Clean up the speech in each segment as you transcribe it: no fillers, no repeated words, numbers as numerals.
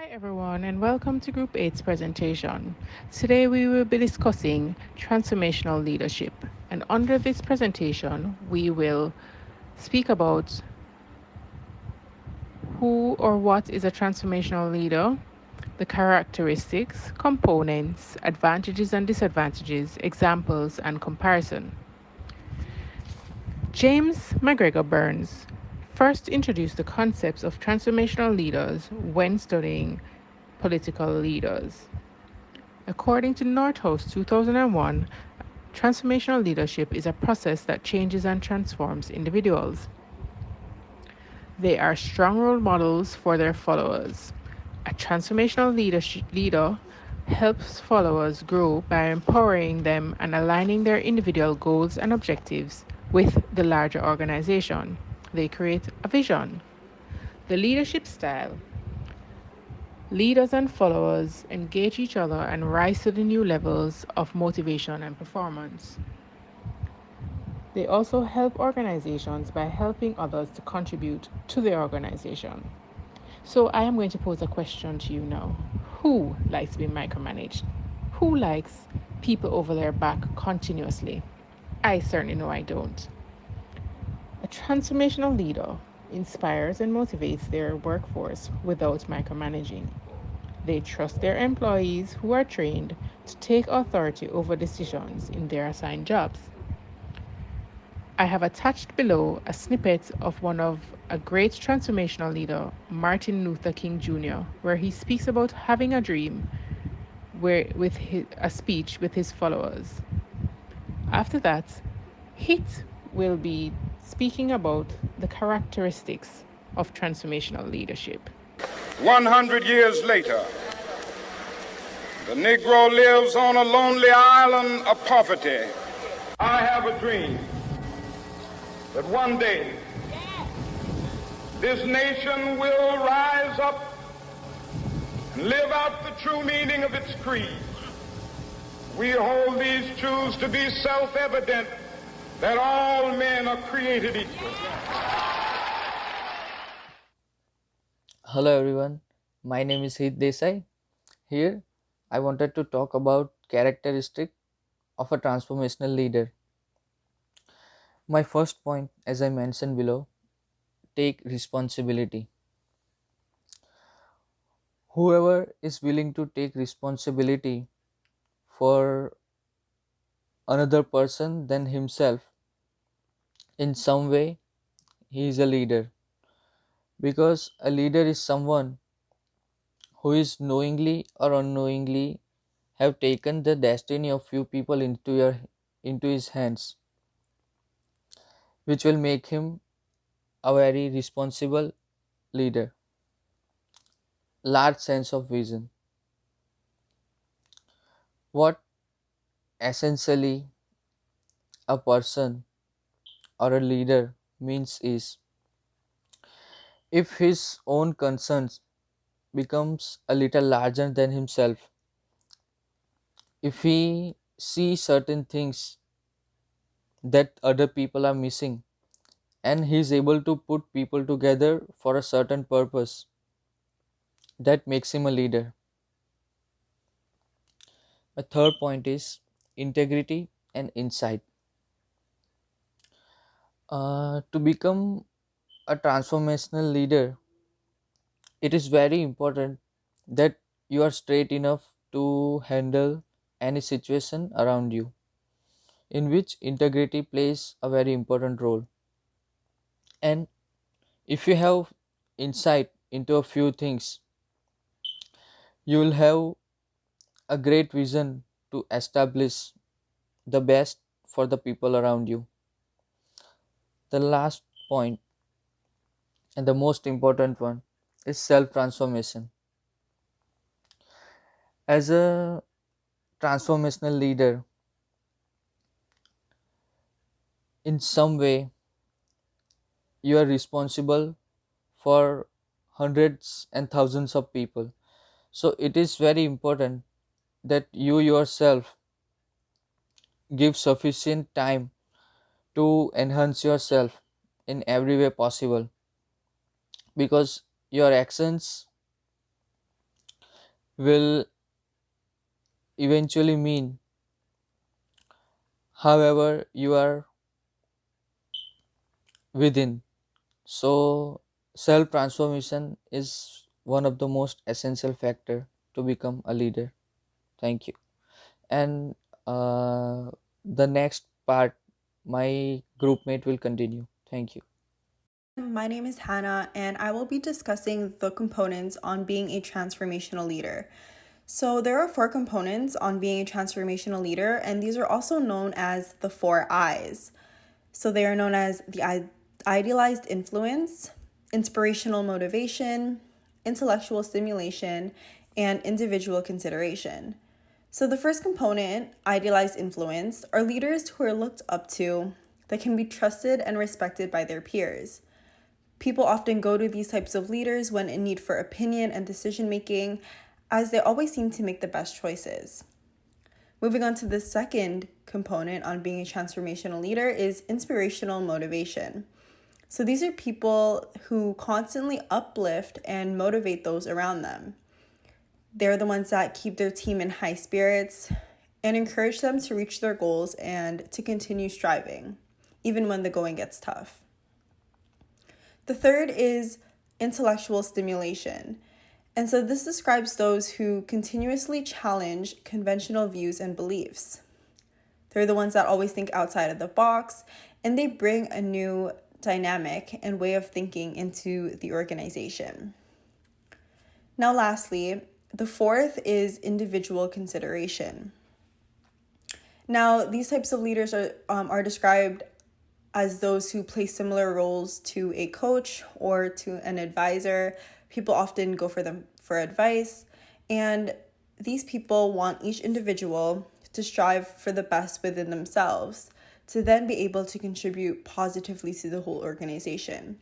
everyone, and welcome to Group 8's presentation. Today we will be discussing transformational leadership. And under this presentation, we will speak about who or what is a transformational leader, the characteristics, components, advantages and disadvantages, examples, and comparison. James McGregor Burns first introduced the concepts of transformational leaders when studying political leaders. According to Northouse 2001, transformational leadership is a process that changes and transforms individuals. They are strong role models for their followers. A transformational leader helps followers grow by empowering them and aligning their individual goals and objectives with the larger organization. They create a vision. The leadership style. Leaders and followers engage each other and rise to the new levels of motivation and performance. They also help organizations by helping others to contribute to the organization. So I am going to pose a question to you now. Who likes to be micromanaged? Who likes people over their back continuously? I certainly know I don't. A transformational leader inspires and motivates their workforce without micromanaging. They trust their employees who are trained to take authority over decisions in their assigned jobs. I have attached below a snippet of one of a great transformational leader, Martin Luther King Jr., where he speaks about having a dream with a speech with his followers. After that, Hit will be speaking about the characteristics of transformational leadership. 100 years later, the Negro lives on a lonely island of poverty. I have a dream that one day this nation will rise up and live out the true meaning of its creed. We hold these truths to be self-evident, that all men are created equal. Hello everyone, my name is Hit Desai. Here, I wanted to talk about characteristic of a transformational leader. My first point, as I mentioned below, take responsibility. Whoever is willing to take responsibility for another person than himself, in some way, he is a leader. Because a leader is someone who is knowingly or unknowingly have taken the destiny of few people into his hands, which will make him a very responsible leader. Large sense of vision. What essentially a person or a leader means is, if his own concerns becomes a little larger than himself, if he sees certain things that other people are missing, and he is able to put people together for a certain purpose, that makes him a leader. A third point is integrity and insight. To become a transformational leader, it is very important that you are straight enough to handle any situation around you, in which integrity plays a very important role. And if you have insight into a few things, you will have a great vision to establish the best for the people around you. The last point and the most important one is self transformation. As a transformational leader, in some way, you are responsible for hundreds and thousands of people. So, it is very important that you yourself give sufficient time to enhance yourself in every way possible, because your actions will eventually mean however you are within. So self transformation is one of the most essential factor to become a leader. Thank you. And uh, the next part my group mate will continue. Thank you. My name is Hannah, and I will be discussing the components on being a transformational leader. So, there are four components on being a transformational leader, and these are also known as the four I's. So, they are known as the idealized influence, inspirational motivation, intellectual stimulation, and individual consideration. So, the first component, idealized influence, are leaders who are looked up to that can be trusted and respected by their peers. People often go to these types of leaders when in need for opinion and decision making, as they always seem to make the best choices. Moving on to the second component on being a transformational leader is inspirational motivation. So these are people who constantly uplift and motivate those around them. They're the ones that keep their team in high spirits and encourage them to reach their goals and to continue striving, even when the going gets tough. The third is intellectual stimulation. And so this describes those who continuously challenge conventional views and beliefs. They're the ones that always think outside of the box, and they bring a new dynamic and way of thinking into the organization. Now, lastly, the fourth is individual consideration. Now, these types of leaders are described as those who play similar roles to a coach or to an advisor. People often go for them for advice, and these people want each individual to strive for the best within themselves to then be able to contribute positively to the whole organization.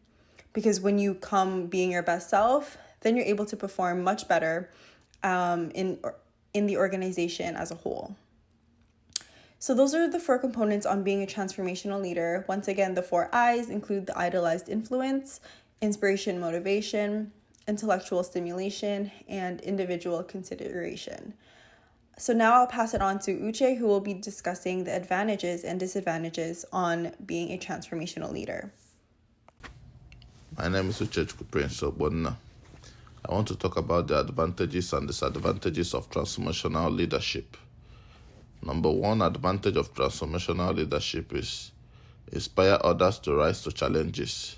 Because when you come being your best self, then you're able to perform much better in the organization as a whole. So those are the four components on being a transformational leader. Once again, the four I's include the idealized influence, inspiration, motivation, intellectual stimulation, and individual consideration. So now I'll pass it on to Uche, who will be discussing the advantages and disadvantages on being a transformational leader. My name is Uche Prince Obonna. I want to talk about the advantages and disadvantages of transformational leadership. Number one advantage of transformational leadership is inspire others to rise to challenges.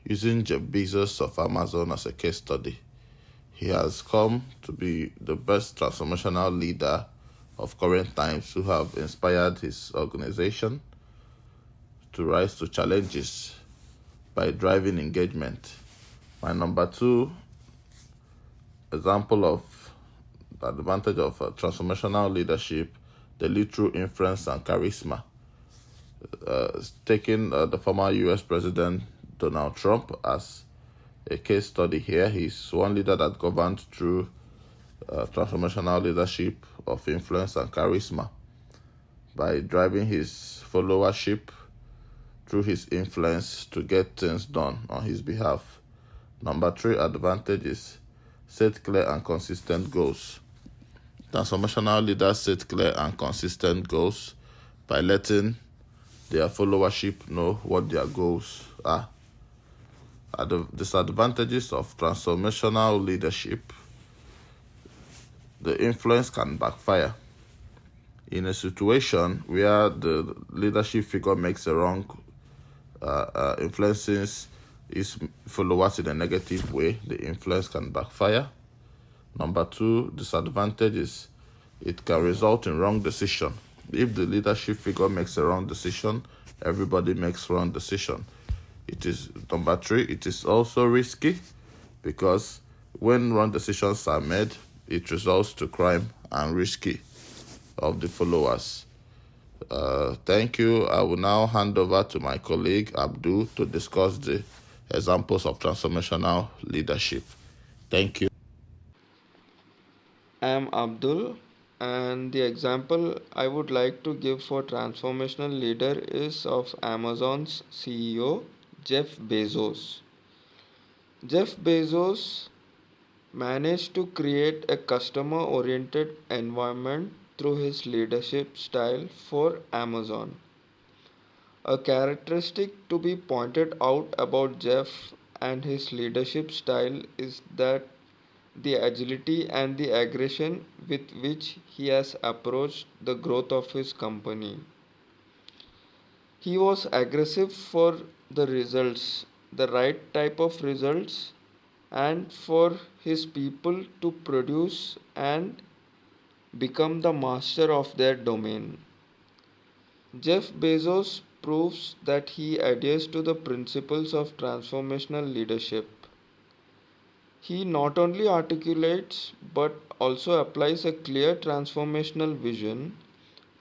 Using Jeff Bezos of Amazon as a case study, he has come to be the best transformational leader of current times who have inspired his organization to rise to challenges by driving engagement. My number two example of the advantage of transformational leadership, they lead through influence and charisma. Taking the former US President Donald Trump as a case study here, he's one leader that governed through transformational leadership of influence and charisma by driving his followership through his influence to get things done on his behalf. Number three advantage is set clear and consistent goals. Transformational leaders set clear and consistent goals by letting their followership know what their goals are. The disadvantages of transformational leadership, the influence can backfire. In a situation where the leadership figure makes a wrong influences his followers in a negative way, the influence can backfire. Number two disadvantage is it can result in wrong decision. If the leadership figure makes a wrong decision, everybody makes wrong decision. It is number three, it is also risky because when wrong decisions are made, it results to crime and risky of the followers. Thank you. I will now hand over to my colleague Abdul to discuss the examples of transformational leadership. Thank you. I am Abdul, and the example I would like to give for transformational leader is of Amazon's CEO Jeff Bezos. Jeff Bezos managed to create a customer oriented environment through his leadership style for Amazon. A characteristic to be pointed out about Jeff and his leadership style is that the agility and the aggression with which he has approached the growth of his company. He was aggressive for the results, the right type of results, and for his people to produce and become the master of their domain. Jeff Bezos proves that he adheres to the principles of transformational leadership. He not only articulates but also applies a clear transformational vision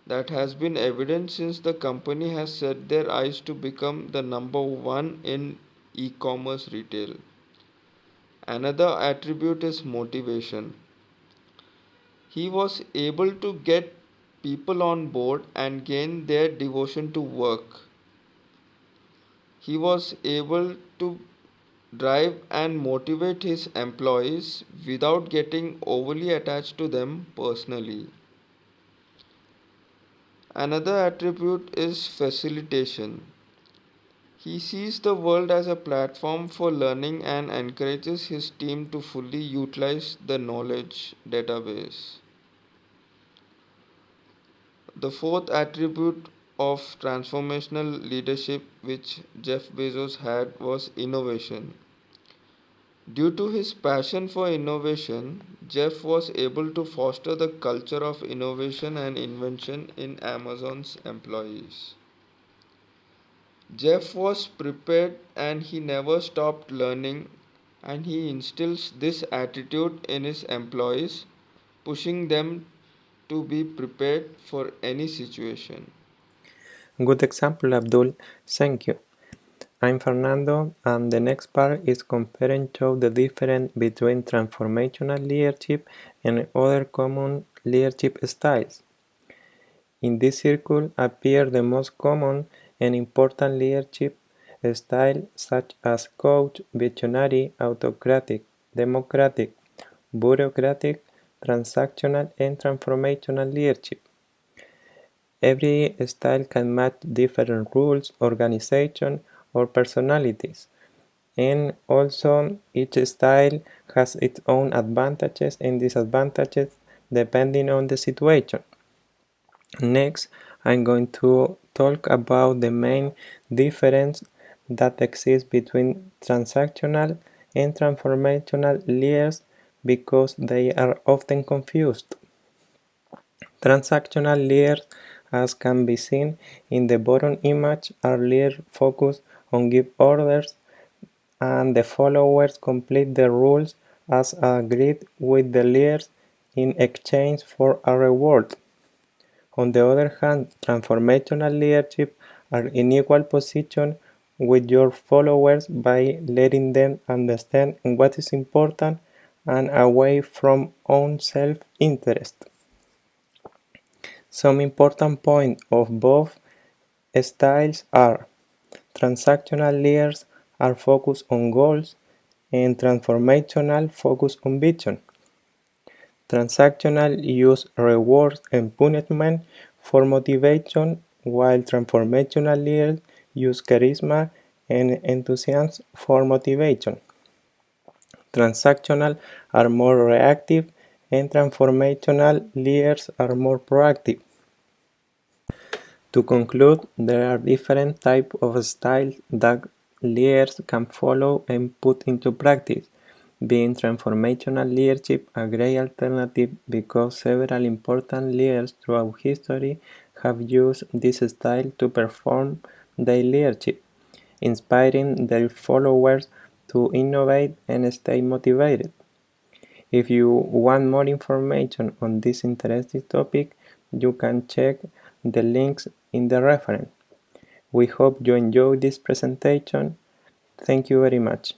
that has been evident since the company has set their eyes to become the number one in e commerce retail. Another attribute is motivation. He was able to get people on board and gain their devotion to work. He was able to drive and motivate his employees without getting overly attached to them personally. Another attribute is facilitation. He sees the world as a platform for learning and encourages his team to fully utilize the knowledge database. The fourth attribute of transformational leadership which Jeff Bezos had was innovation. Due to his passion for innovation, Jeff was able to foster the culture of innovation and invention in Amazon's employees. Jeff was prepared and he never stopped learning, and he instills this attitude in his employees, pushing them to be prepared for any situation. Good example, Abdul. Thank you. I'm Fernando, and the next part is comparing to the difference between transformational leadership and other common leadership styles. In this circle appear the most common and important leadership styles such as coach, visionary, autocratic, democratic, bureaucratic, transactional, and transformational leadership. Every style can match different rules, organization, or personalities, and also each style has its own advantages and disadvantages depending on the situation. Next, I'm going to talk about the main difference that exists between transactional and transformational leaders because they are often confused. Transactional leaders, as can be seen in the bottom image, are leaders focused on give orders and the followers complete the rules as agreed with the leaders in exchange for a reward. On the other hand, transformational leadership are in equal position with your followers by letting them understand what is important and away from own self-interest. Some important points of both styles are: transactional leaders are focused on goals and transformational focus on vision. Transactional use rewards and punishment for motivation, while transformational leaders use charisma and enthusiasm for motivation. Transactional are more reactive and transformational leaders are more proactive. To conclude, there are different types of styles that leaders can follow and put into practice, being transformational leadership a great alternative because several important leaders throughout history have used this style to perform their leadership, inspiring their followers to innovate and stay motivated. If you want more information on this interesting topic, you can check the links in the reference. We hope you enjoyed this presentation. Thank you very much.